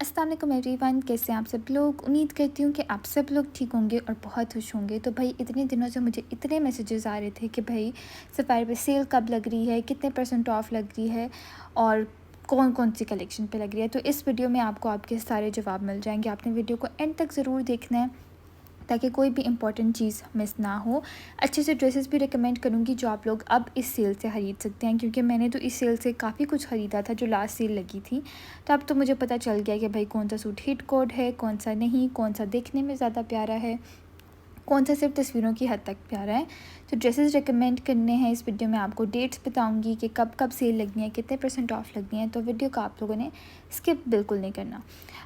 अस्सलाम वालेकुम एवरीवन, कैसे हैं आप सब लोग। उम्मीद करती हूँ कि आप सब लोग ठीक होंगे और बहुत खुश होंगे। तो भाई इतने दिनों से मुझे इतने मैसेजेस आ रहे थे कि भाई सफ़ारी पे सेल कब लग रही है, कितने % ऑफ़ लग रही है और कौन कौन सी कलेक्शन पे लग रही है। तो इस वीडियो में आपको आपके सारे जवाब मिल जाएंगे। आपने वीडियो को एंड तक ज़रूर देखना है ताकि कोई भी इंपॉर्टेंट चीज़ मिस ना हो। अच्छे से ड्रेसेस भी रिकमेंड करूँगी जो आप लोग अब इस सेल से ख़रीद सकते हैं, क्योंकि मैंने तो इस सेल से काफ़ी कुछ ख़रीदा था जो लास्ट सेल लगी थी। तो अब तो मुझे पता चल गया कि भाई कौन सा सूट हिट कोड है, कौन सा नहीं, कौन सा देखने में ज़्यादा प्यारा है, कौन सा सिर्फ तस्वीरों की हद तक प्यारा है। तो ड्रेसेस रिकमेंड करने हैं इस वीडियो में। आपको डेट्स बताऊंगी कि कब कब सेल लगनी है, कितने % ऑफ़ लगनी है। तो वीडियो को आप लोगों ने स्किप बिल्कुल नहीं करना।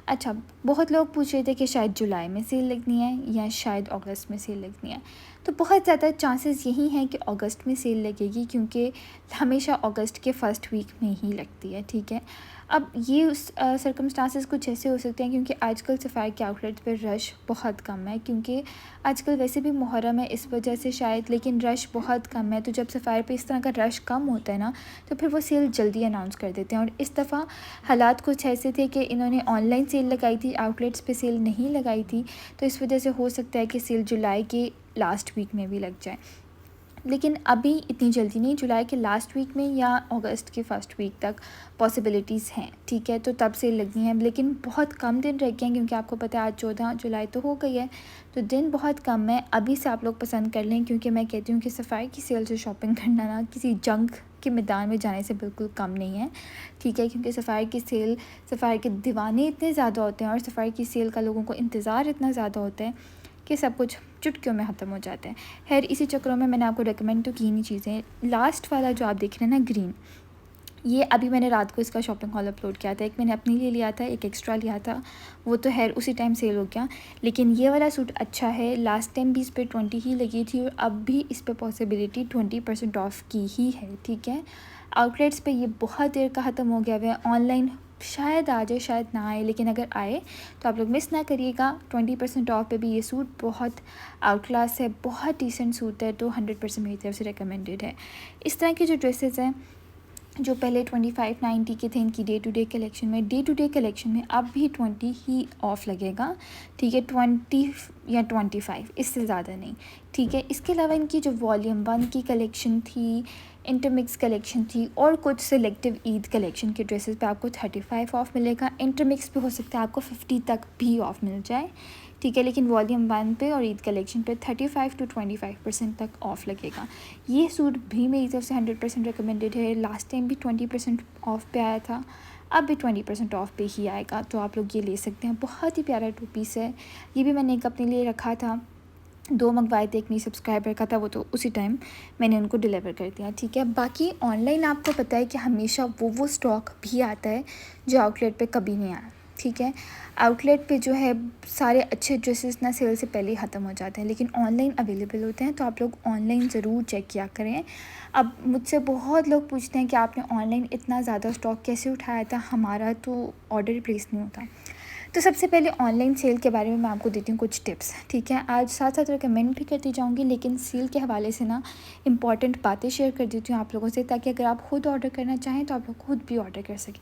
अच्छा, बहुत लोग पूछ रहे थे कि शायद जुलाई में सेल लगनी है या शायद अगस्त में सेल लगनी है। तो बहुत ज़्यादा चांसेस यही हैं कि अगस्त में सेल लगेगी, क्योंकि हमेशा अगस्त के फर्स्ट वीक में ही लगती है। ठीक है, अब ये उस सर्कमस्टांसेस कुछ ऐसे हो सकते हैं क्योंकि आजकल सफ़ारी के आउटलेट्स पर रश बहुत कम है, क्योंकि आजकल वैसे भी मुहर्रम है इस वजह से शायद, लेकिन रश बहुत कम है। तो जब सफ़ारी पे इस तरह का रश कम होता है ना, तो फिर वो सेल जल्दी अनाउंस कर देते हैं। और इस दफ़ा हालात कुछ ऐसे थे कि इन्होंने ऑनलाइन सेल लगाई थी, आउटलेट्स पे सेल नहीं लगाई थी। तो इस वजह से हो सकता है कि सेल जुलाई के लास्ट वीक में भी लग जाए, लेकिन अभी इतनी जल्दी नहीं। जुलाई के लास्ट वीक में या अगस्त के फर्स्ट वीक तक पॉसिबिलिटीज़ हैं। ठीक है, तो तब सेल लगनी है, लेकिन बहुत कम दिन रह गए हैं, क्योंकि आपको पता है आज 14 जुलाई तो हो गई है। तो दिन बहुत कम है, अभी से आप लोग पसंद कर लें, क्योंकि मैं कहती हूँ कि सफ़ारी की सेल से शॉपिंग करना ना किसी जंग के मैदान में जाने से बिल्कुल कम नहीं है। ठीक है, क्योंकि सफ़ारी की सेल, सफ़ारी के दीवाने इतने ज़्यादा होते हैं और सफ़ारी की सेल का लोगों को इंतज़ार इतना ज़्यादा होता है कि सब कुछ चुटकियों में ख़त्म हो जाते हैं। खैर, इसी चक्करों में मैंने आपको रिकमेंड तो की नहीं चीज़ें। लास्ट वाला जो आप देख रहे हैं ना ग्रीन, ये अभी मैंने रात को इसका शॉपिंग हॉल अपलोड किया था। एक मैंने अपने लिए लिया था, एक एक्स्ट्रा लिया था, वो तो खैर उसी टाइम सेल हो गया। लेकिन ये वाला सूट अच्छा है। लास्ट टाइम भी इस पर 20 ही लगी थी और अब भी इस पर पॉसिबिलिटी 20% ऑफ़ की ही है। ठीक है, आउटलेट्स पे ये बहुत देर का ख़त्म हो गया है। ऑनलाइन शायद आ जाए शायद ना आए, लेकिन अगर आए तो आप लोग मिस ना करिएगा। 20% ऑफ पे भी ये सूट बहुत आउट क्लास है, बहुत डिसेंट सूट है। तो 100% मेरी तरफ से रिकमेंडेड है। इस तरह के जो ड्रेसेस हैं जो पहले 2590 के थे, इनकी डे टू डे कलेक्शन में अब भी 20 ही ऑफ़ लगेगा। ठीक है, 20 या 25, इससे ज़्यादा नहीं। ठीक है, इसके अलावा इनकी जो वॉल्यूम 1 की कलेक्शन थी, इंटरमिक्स कलेक्शन थी और कुछ सिलेक्टिव ईद कलेक्शन के ड्रेसेस पे आपको 35 ऑफ़ मिलेगा। इंटरमिक्स पे हो सकता है आपको 50 तक भी ऑफ़ मिल जाए। ठीक है, लेकिन वॉल्यूम 1 पे और ईद कलेक्शन पे 35 to 25% तक ऑफ़ लगेगा। ये सूट भी मेरी तरफ से 100% रिकमेंडेड है। लास्ट टाइम भी 20% ऑफ़ पे आया था, अब भी 20% ऑफ़ पे ही आएगा। तो आप लोग ये ले सकते हैं। बहुत ही प्यारा 2 पीस है। ये भी मैंने एक अपने लिए रखा था, 2 मंगवाए थे। एक मेरी सब्सक्राइबर का था, वो तो उसी टाइम मैंने उनको डिलीवर कर दिया। ठीक है, बाकी ऑनलाइन आपको पता है कि हमेशा वो स्टॉक भी आता है जो आउटलेट पे कभी नहीं आया। ठीक है, आउटलेट पे जो है सारे अच्छे ड्रेसेस ना सेल से पहले ही ख़त्म हो जाते हैं, लेकिन ऑनलाइन अवेलेबल होते हैं। तो आप लोग ऑनलाइन ज़रूर चेक किया करें। अब मुझसे बहुत लोग पूछते हैं कि आपने ऑनलाइन इतना ज़्यादा स्टॉक कैसे उठाया था, हमारा तो ऑर्डर प्लेस नहीं होता। तो सबसे पहले ऑनलाइन सेल के बारे में मैं आपको देती हूँ कुछ टिप्स। ठीक है, आज साथ साथ रिकमेंड भी करती जाऊँगी, लेकिन सेल के हवाले से ना इंपॉर्टेंट बातें शेयर कर देती हूँ आप लोगों से, ताकि अगर आप खुद ऑर्डर करना चाहें तो आप लोग खुद भी ऑर्डर कर सकें।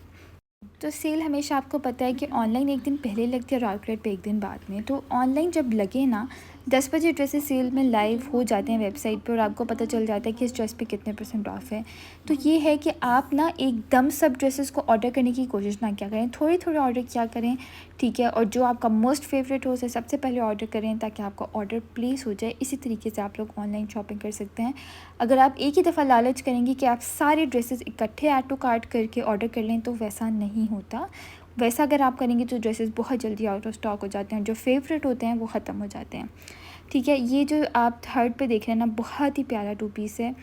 तो सेल हमेशा आपको पता है कि ऑनलाइन एक दिन पहले लगती है और आउटलेट पे एक दिन बाद में। तो ऑनलाइन जब लगे ना 10 बजे ड्रेसेस सेल में लाइव हो जाते हैं वेबसाइट पे और आपको पता चल जाता है कि इस ड्रेस पे कितने % ऑफ़ है। तो ये है कि आप ना एकदम सब ड्रेसेस को ऑर्डर करने की कोशिश ना किया करें, थोड़े थोड़े ऑर्डर किया करें। ठीक है, और जो आपका मोस्ट फेवरेट हो उसे सबसे पहले ऑर्डर करें, ताकि आपका ऑर्डर प्लेस हो जाए। इसी तरीके से आप लोग ऑनलाइन शॉपिंग कर सकते हैं। अगर आप एक ही दफ़ा लालच करेंगे कि आप सारे ड्रेसेस इकट्ठे ऐड टू कार्ट करके ऑर्डर कर लें, तो वैसा नहीं होता। वैसा अगर आप करेंगे तो ड्रेसेस बहुत जल्दी आउट ऑफ स्टॉक हो जाते हैं, जो फेवरेट होते हैं वो ख़त्म हो जाते हैं। ठीक है, ये जो आप थर्ड पे देख रहे हैं ना, बहुत ही प्यारा 2 पीस है।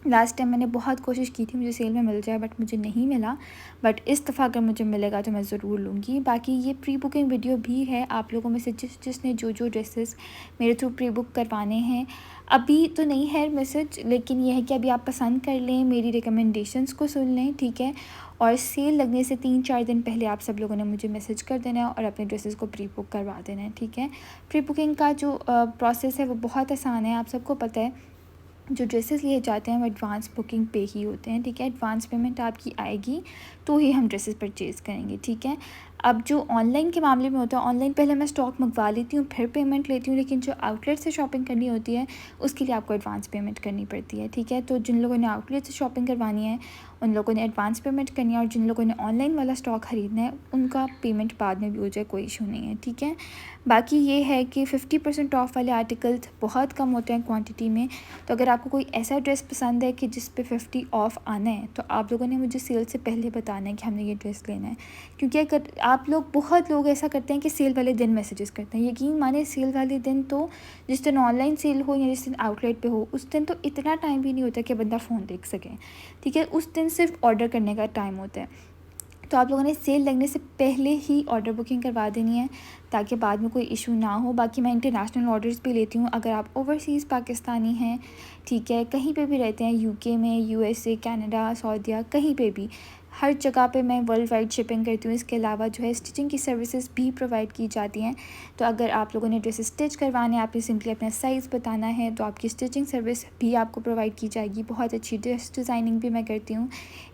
लास्ट टाइम मैंने बहुत कोशिश की थी मुझे सेल में मिल जाए, बट मुझे नहीं मिला। बट इस दफ़ा अगर मुझे मिलेगा तो मैं ज़रूर लूँगी। बाकी ये प्री बुकिंग वीडियो भी है। आप लोगों में से जिसने जो ड्रेसेस मेरे थ्रू प्री बुक करवाने हैं, अभी तो नहीं है मैसेज, लेकिन यह है कि अभी आप पसंद कर लें, मेरी रिकमेंडेशंस को सुन लें। ठीक है, और सेल लगने से 3-4 दिन पहले आप सब लोगों ने मुझे मैसेज कर देना है और अपने ड्रेसेस को प्री बुक करवा देना है। ठीक है, प्री बुकिंग का जो प्रोसेस है वो बहुत आसान है, आप सबको पता है। जो ड्रेसेस लिए जाते हैं वो एडवांस बुकिंग पे ही होते हैं। ठीक है, एडवांस पेमेंट आपकी आएगी तो ही हम ड्रेसेस परचेज़ करेंगे। ठीक है, अब जो ऑनलाइन के मामले में होता है, ऑनलाइन पहले मैं स्टॉक मंगवा लेती हूँ, फिर पेमेंट लेती हूँ, लेकिन जो आउटलेट से शॉपिंग करनी होती है उसके लिए आपको एडवांस पेमेंट करनी पड़ती है, ठीक है। तो जिन लोगों ने आउटलेट से शॉपिंग करवानी है उन लोगों ने एडवांस पेमेंट करनी है, और जिन लोगों ने ऑनलाइन वाला स्टॉक ख़रीदना है उनका पेमेंट बाद में भी हो जाए, कोई इशू नहीं है, ठीक है। बाकी ये है कि 50% ऑफ वाले आर्टिकल्स बहुत कम होते हैं क्वांटिटी में। तो अगर आपको कोई ऐसा ड्रेस पसंद है कि जिस पे 50 ऑफ आना है, तो आप लोगों ने मुझे सेल से पहले बताना है कि हमने ये ड्रेस लेना है। क्योंकि अगर आप लोग, बहुत लोग ऐसा करते हैं कि सेल वाले दिन मैसेजेस करते हैं, यकीन माने सेल वाले दिन तो जिस दिन ऑनलाइन सेल हो या जिस दिन आउटलेट पे हो, उस दिन तो इतना टाइम भी नहीं होता कि बंदा फ़ोन देख सके, ठीक है। उस दिन सिर्फ ऑर्डर करने का टाइम होता है। तो आप लोगों ने सेल लगने से पहले ही ऑर्डर बुकिंग करवा देनी है ताकि बाद में कोई इशू ना हो। बाकी मैं इंटरनेशनल ऑर्डर्स भी लेती हूँ। अगर आप ओवरसीज़ पाकिस्तानी हैं, ठीक है, कहीं पे भी रहते हैं, यूके में, यूएसए, कनाडा, सऊदीया, कहीं पे भी, हर जगह पे मैं वर्ल्ड वाइड शिपिंग करती हूँ। इसके अलावा जो है स्टिचिंग की सर्विसेज भी प्रोवाइड की जाती हैं। तो अगर आप लोगों ने ड्रेस स्टिच करवाने हैं, आपने सिंपली अपना साइज़ बताना है, तो आपकी स्टिचिंग सर्विस भी आपको प्रोवाइड की जाएगी। बहुत अच्छी ड्रेस डिज़ाइनिंग भी मैं करती हूँ।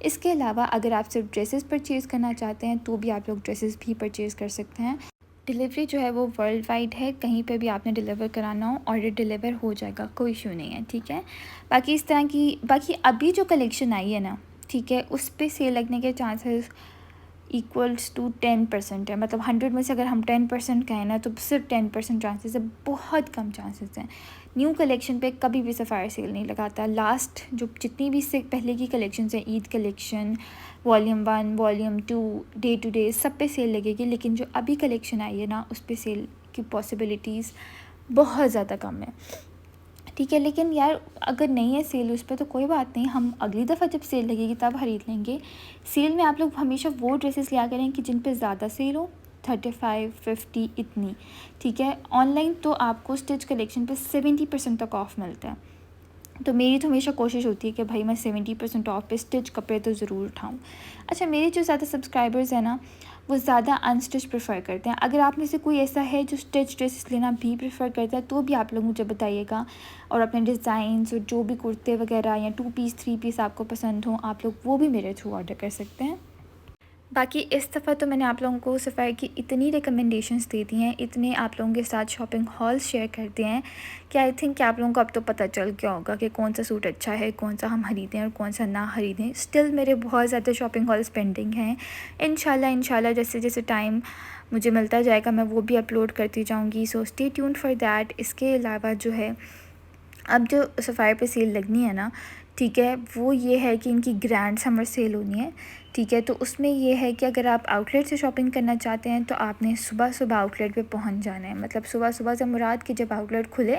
इसके अलावा अगर आप सिर्फ ड्रेसेस परचेज़ करना चाहते हैं तो भी आप लोग ड्रेसेस भी परचेज़ कर सकते हैं। डिलीवरी जो है वो वर्ल्ड वाइड है, कहीं पे भी आपने डिलीवर कराना हो ऑर्डर डिलीवर हो जाएगा, कोई इशू नहीं है, ठीक है। बाकी इस तरह की, बाकी अभी जो कलेक्शन आई है ना, ठीक है, उस पे सेल लगने के चांसेस इक्वल्स टू 10% है। मतलब 100 में से अगर हम 10% कहें ना, तो सिर्फ 10% चांसेस है, बहुत कम चांसेस हैं। न्यू कलेक्शन पे कभी भी सफ़ायर सेल नहीं लगाता। लास्ट जो जितनी भी से पहले की कलेक्शन है, Eid collection, volume 1, volume 2, day to day, सब पे सेल लगेगी, लेकिन जो अभी कलेक्शन आई है ना, उस पर सेल की पॉसिबिलिटीज़ बहुत ज़्यादा कम है, ठीक है। लेकिन यार अगर नहीं है सेल उस पर तो कोई बात नहीं, हम अगली दफ़ा जब सेल लगेगी तब ख़रीद लेंगे। सेल में आप लोग हमेशा वो ड्रेसेस लिया करें कि जिन पे ज़्यादा सेल हो, 35, 50 इतनी, ठीक है। ऑनलाइन तो आपको स्टिच कलेक्शन पे 70% तक ऑफ़ मिलता है। तो मेरी तो हमेशा कोशिश होती है कि भाई मैं 70% ऑफ पे स्टिच कपड़े तो ज़रूर उठाऊँ। अच्छा, मेरे जो ज़्यादा सब्सक्राइबर्स हैं ना, वो ज़्यादा अनस्टिच प्रेफर करते हैं। अगर आप में से कोई ऐसा है जो स्टिच ड्रेसेस लेना भी प्रेफर करता है, तो भी आप लोग मुझे बताइएगा, और अपने डिज़ाइंस और जो भी कुर्ते वगैरह या 2 पीस 3 पीस आपको पसंद हो, आप लोग वो भी मेरे थ्रू ऑर्डर कर सकते हैं। बाकी इस दफ़ा तो मैंने आप लोगों को सफ़ायर की इतनी रिकमेंडेशंस दे दी हैं, इतने आप लोगों के साथ शॉपिंग हॉल्स शेयर कर दिए हैं कि आई थिंक कि आप लोगों को अब तो पता चल गया होगा कि कौन सा सूट अच्छा है, कौन सा हम ख़रीदें और कौन सा ना ख़रीदें। स्टिल मेरे बहुत ज़्यादा शॉपिंग हॉल्स पेंडिंग हैं। इंशाल्लाह जैसे जैसे टाइम मुझे मिलता जाएगा मैं वो भी अपलोड करती जाऊँगी, so stay tuned for that. इसके अलावा जो है, अब जो सफ़ायर पे सेल लगनी है ना, ठीक है, वो ये है कि इनकी ग्रैंड समर सेल होनी है, ठीक है। तो उसमें ये है कि अगर आप आउटलेट से शॉपिंग करना चाहते हैं तो आपने सुबह सुबह आउटलेट पे पहुंच जाना है। मतलब सुबह सुबह से मुराद कि जब आउटलेट खुले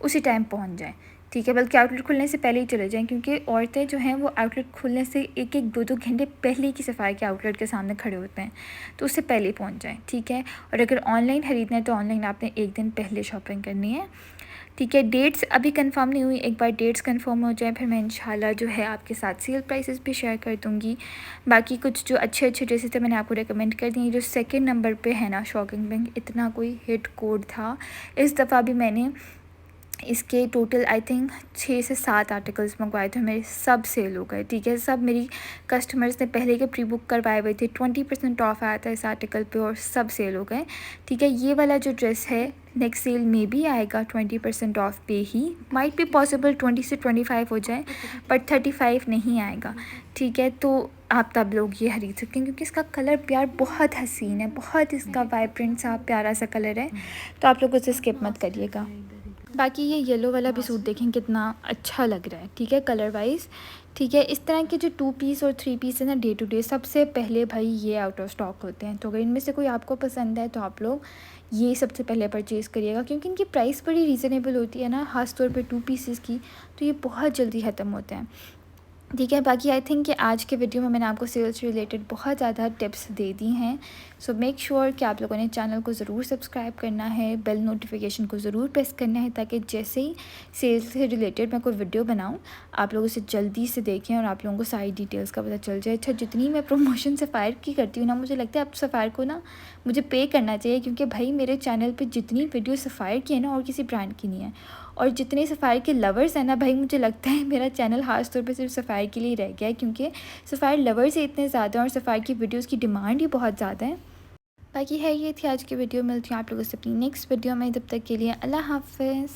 उसी टाइम पहुंच जाएं, ठीक है। बल्कि आउटलेट खुलने से पहले ही चले जाएं, क्योंकि औरतें जो हैं वो आउटलेट खुलने से एक एक दो दो घंटे पहले की सफ़ाई के आउटलेट के सामने खड़े होते हैं, तो उससे पहले ही पहुँच जाएँ, ठीक है। और अगर ऑनलाइन ख़रीदना है तो ऑनलाइन आपने एक दिन पहले शॉपिंग करनी है, ठीक है। डेट्स अभी कंफर्म नहीं हुई, एक बार डेट्स कंफर्म हो जाए फिर मैं इंशाल्लाह जो है आपके साथ सेल प्राइसेस भी शेयर कर दूँगी। बाकी कुछ जो अच्छे अच्छे ड्रेसेस थे मैंने आपको रेकमेंड कर दिए। जो सेकंड नंबर पे है ना, शॉकिंग पिंक, इतना कोई हिट कोड था। इस दफ़ा भी मैंने इसके टोटल आई थिंक 6 से 7 आर्टिकल्स मंगवाए थे, मेरे सब सेल हो गए, ठीक है। सब मेरी कस्टमर्स ने पहले के प्री बुक करवाए हुए थे, 20% ऑफ आया था इस आर्टिकल पे और सब सेल हो गए, ठीक है। ये वाला जो ड्रेस है नेक्स्ट सेल में भी आएगा 20% ऑफ पे ही, माइट भी पॉसिबल 20 से 25 हो जाए, बट 35 नहीं आएगा, ठीक है। तो आप तब लोग ये खरीद सकते हैं क्योंकि इसका कलर यार बहुत हसीन है, बहुत इसका वाइब्रेंट सा प्यारा सा कलर है, तो आप लोग उसे स्किप मत करिएगा। बाकी ये येलो वाला भी सूट देखें कितना अच्छा लग रहा है, ठीक है, कलर वाइज, ठीक है। इस तरह के जो 2 पीस और 3 पीस है ना, डे टू डे सबसे पहले भाई ये आउट ऑफ स्टॉक होते हैं। तो अगर इनमें से कोई आपको पसंद है तो आप लोग ये सबसे पहले परचेज़ करिएगा, क्योंकि इनकी प्राइस बड़ी रीज़नेबल होती है ना, ख़ास तौर पे 2 पीसेस की, तो ये बहुत जल्दी ख़त्म होते हैं, ठीक है। बाकी आई थिंक कि आज के वीडियो में मैंने आपको सेल्स रिलेटेड बहुत ज़्यादा टिप्स दे दी हैं। सो मेक श्योर कि आप लोगों ने चैनल को ज़रूर सब्सक्राइब करना है, बेल नोटिफिकेशन को ज़रूर प्रेस करना है, ताकि जैसे ही सेल्स से रिलेटेड मैं कोई वीडियो बनाऊं आप लोग उसे जल्दी से देखें और आप लोगों को सारी डिटेल्स का पता चल जाए। अच्छा, जितनी मैं प्रमोशन सफ़ायर की करती हूँ ना, मुझे लगता है अब सफ़ायर को ना मुझे पे करना चाहिए, क्योंकि भाई मेरे चैनल पर जितनी वीडियो सफ़ायर की है ना और किसी ब्रांड की नहीं है। और जितने सफ़ायर के लवर्स हैं ना भाई, मुझे लगता है मेरा चैनल ख़ास तौर पे सिर्फ सफ़ायर के लिए रह गया है, क्योंकि सफ़ायर लवर्स ही इतने ज़्यादा हैं और सफ़ायर की वीडियोस की डिमांड ही बहुत ज़्यादा है। बाकी है ये थी आज की वीडियो। मिलती हूँ आप लोगों से अपनी नेक्स्ट वीडियो में, तब तक के लिए अल्लाह हाफ़िज़।